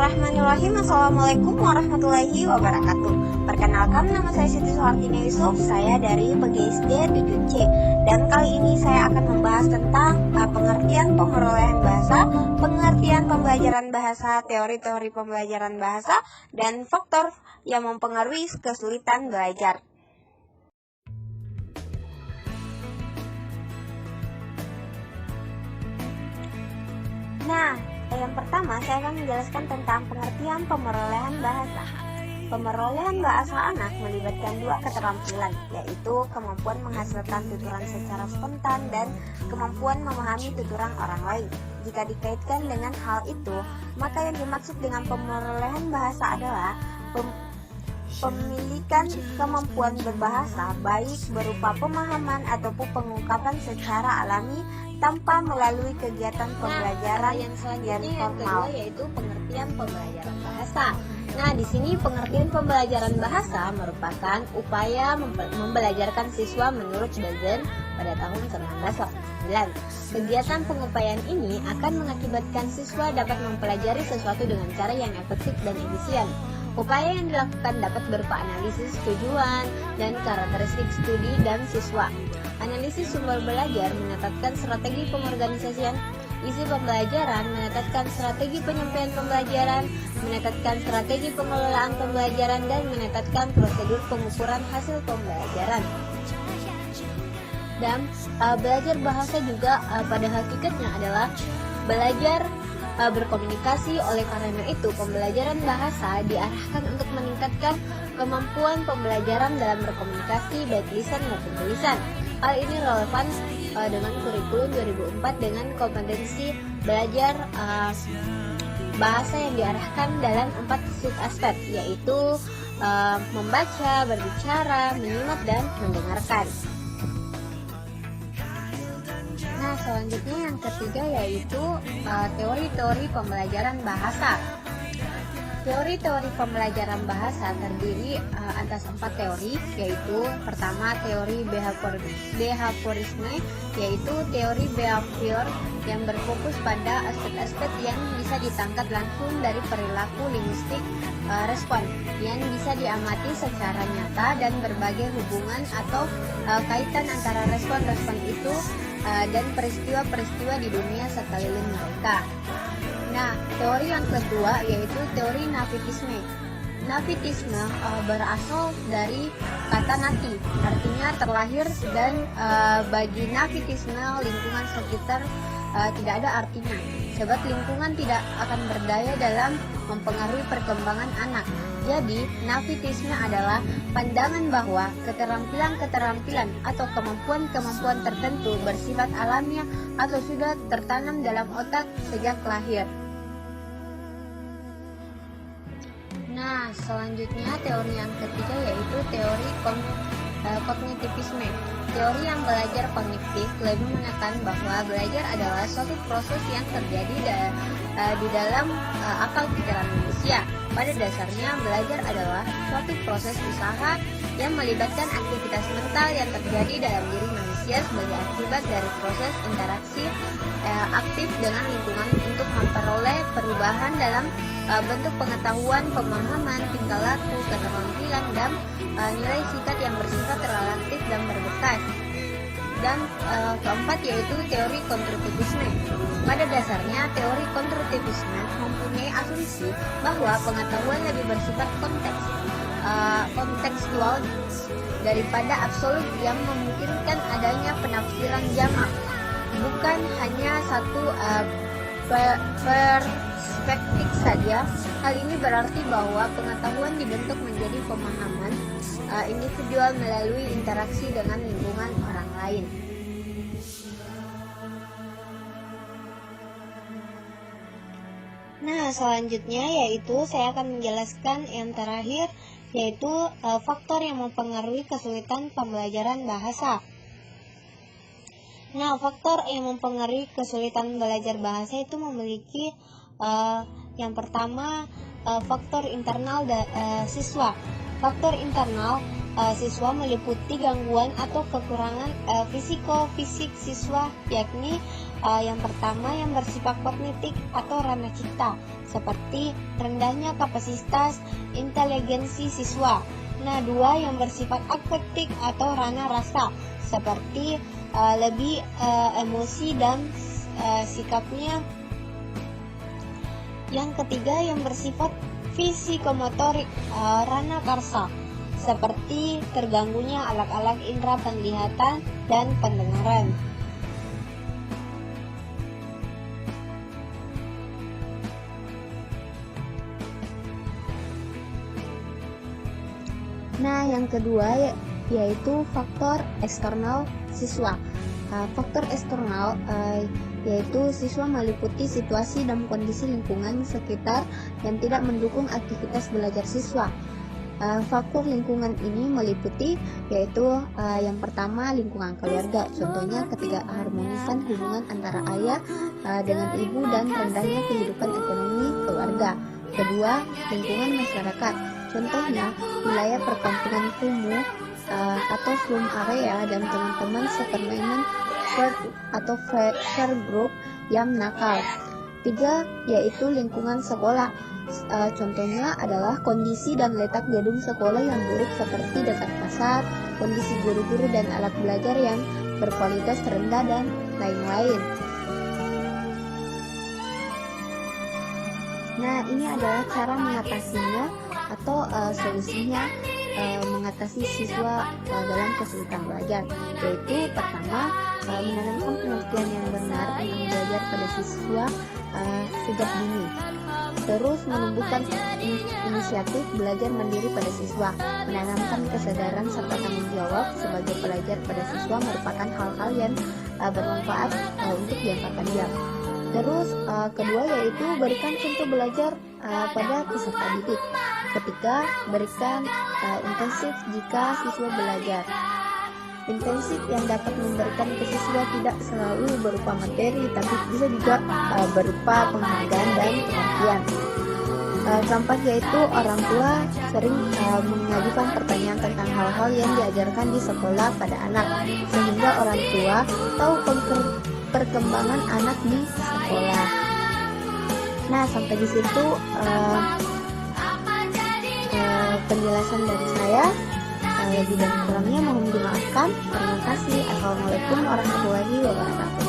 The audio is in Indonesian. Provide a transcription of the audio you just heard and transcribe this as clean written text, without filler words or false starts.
Bismillahirrahmanirrahim. Assalamualaikum warahmatullahi wabarakatuh. Perkenalkan, nama saya Siti Soehartini Yusuf. Saya dari PGSD 7C. Dan kali ini saya akan membahas tentang pengertian pemerolehan bahasa, pengertian pembelajaran bahasa, teori-teori pembelajaran bahasa, dan faktor yang mempengaruhi kesulitan belajar. Nah, yang pertama saya akan menjelaskan tentang pengertian pemerolehan bahasa. Pemerolehan bahasa anak melibatkan dua keterampilan, yaitu kemampuan menghasilkan tuturan secara spontan dan kemampuan memahami tuturan orang lain. Jika dikaitkan dengan hal itu, maka yang dimaksud dengan pemerolehan bahasa adalah pemilikan kemampuan berbahasa, baik berupa pemahaman ataupun pengungkapan secara alami tanpa melalui kegiatan pembelajaran yang formal, yaitu pengertian pembelajaran bahasa. Nah, di sini pengertian pembelajaran bahasa merupakan upaya membelajarkan siswa menurut Bazen pada tahun 1989. Kegiatan pengupayaan ini akan mengakibatkan siswa dapat mempelajari sesuatu dengan cara yang efektif dan efisien. Upaya yang dilakukan dapat berupa analisis tujuan dan karakteristik studi dan siswa. Analisis sumber belajar menetapkan strategi pengorganisasian isi pembelajaran, menetapkan strategi penyampaian pembelajaran, menetapkan strategi pengelolaan pembelajaran, dan menetapkan prosedur pengukuran hasil pembelajaran. Dan belajar bahasa juga pada hakikatnya adalah belajar berkomunikasi. Oleh karena itu, pembelajaran bahasa diarahkan untuk meningkatkan kemampuan pembelajaran dalam berkomunikasi baik lisan maupun tulisan. Hal ini relevan dengan kurikulum 2004 dengan kompetensi belajar bahasa yang diarahkan dalam 4 sub-aspek, yaitu membaca, berbicara, menyimak, dan mendengarkan. Nah, selanjutnya yang ketiga yaitu teori-teori pembelajaran bahasa. Teori-teori pembelajaran bahasa terdiri atas 4 teori, yaitu pertama teori behaviorisme, yaitu teori behavior yang berfokus pada aspek-aspek yang bisa ditangkap langsung dari perilaku linguistik respon yang bisa diamati secara nyata dan berbagai hubungan atau kaitan antara respon-respon itu dan peristiwa-peristiwa di dunia sekeliling mereka. Nah, teori yang kedua yaitu teori navitisme. Navitisme berasal dari kata nati, artinya terlahir, dan bagi navitisme lingkungan sekitar tidak ada artinya, sebab lingkungan tidak akan berdaya dalam mempengaruhi perkembangan anak. Jadi, navitisme adalah pandangan bahwa keterampilan-keterampilan atau kemampuan-kemampuan tertentu bersifat alamiah atau sudah tertanam dalam otak sejak lahir. Nah, selanjutnya teori yang ketiga yaitu teori kognitivisme. Teori yang belajar kognitif lebih menekan bahwa belajar adalah suatu proses yang terjadi di dalam akal pikiran manusia. Pada dasarnya, belajar adalah suatu proses usaha yang melibatkan aktivitas mental yang terjadi dalam diri manusia sebagai akibat dari proses interaksi aktif dengan lingkungan untuk memperoleh perubahan dalam bentuk pengetahuan, pemahaman, tingkah laku, keterampilan, dan nilai sikap yang bersifat relatif dan berbekas. Dan keempat yaitu teori konstruktivisme. Pada dasarnya, teori konstruktivisme mempunyai asumsi bahwa pengetahuan lebih bersifat kontekstual daripada absolut, yang memungkinkan adanya penafsiran jamak, bukan hanya satu perspektif saja. Hal ini berarti bahwa pengetahuan dibentuk menjadi pemahaman individual melalui interaksi dengan lingkungan orang lain. Nah, selanjutnya yaitu saya akan menjelaskan yang terakhir, yaitu faktor yang mempengaruhi kesulitan pembelajaran bahasa. Nah, faktor yang mempengaruhi kesulitan belajar bahasa itu memiliki yang pertama faktor internal siswa. Faktor internal siswa meliputi gangguan atau kekurangan fisik siswa, yakni Yang pertama yang bersifat kognitif atau ranah cipta, seperti rendahnya kapasitas inteligensi siswa. Nah, 2 yang bersifat afektif atau ranah rasa, seperti lebih emosi dan sikapnya. Yang ketiga yang bersifat fisikomotorik, ranah karsa, seperti terganggunya alat-alat indera penglihatan dan pendengaran. Nah, yang kedua yaitu faktor eksternal siswa. Faktor eksternal yaitu siswa meliputi situasi dan kondisi lingkungan sekitar yang tidak mendukung aktivitas belajar siswa. Faktor lingkungan ini meliputi yaitu yang pertama lingkungan keluarga, contohnya ketidakharmonisan hubungan antara ayah dengan ibu dan rendahnya kehidupan ekonomi keluarga. Kedua, lingkungan masyarakat, contohnya wilayah perkampungan kumuh atau slum area dan teman-teman sepermainan atau friend group yang nakal. 3 yaitu lingkungan sekolah, contohnya adalah kondisi dan letak gedung sekolah yang buruk seperti dekat pasar, kondisi guru-guru dan alat belajar yang berkualitas rendah dan lain-lain. Nah, ini adalah cara mengatasinya atau solusinya mengatasi siswa dalam kesulitan belajar, yaitu pertama menanamkan pengertian yang benar tentang belajar pada siswa sejak dini. Terus menumbuhkan inisiatif belajar mandiri pada siswa, menanamkan kesadaran serta tanggung jawab sebagai pelajar pada siswa merupakan hal-hal yang bermanfaat untuk jangka panjang. Terus kedua yaitu berikan contoh belajar pada peserta didik. Ketiga, berikan intensif jika siswa belajar. Intensif yang dapat memberikan ke siswa tidak selalu berupa materi, tapi bisa juga berupa penghargaan dan pengertian. Contoh yaitu orang tua sering mengajukan pertanyaan tentang hal-hal yang diajarkan di sekolah pada anak, sehingga orang tua tahu perkembangan anak di sekolah. Nah, sampai di situ penjelasan dari saya. Lebih dan kurangnya mohon dimaafkan. Terima kasih. Assalamualaikum warahmatullahi wabarakatuh.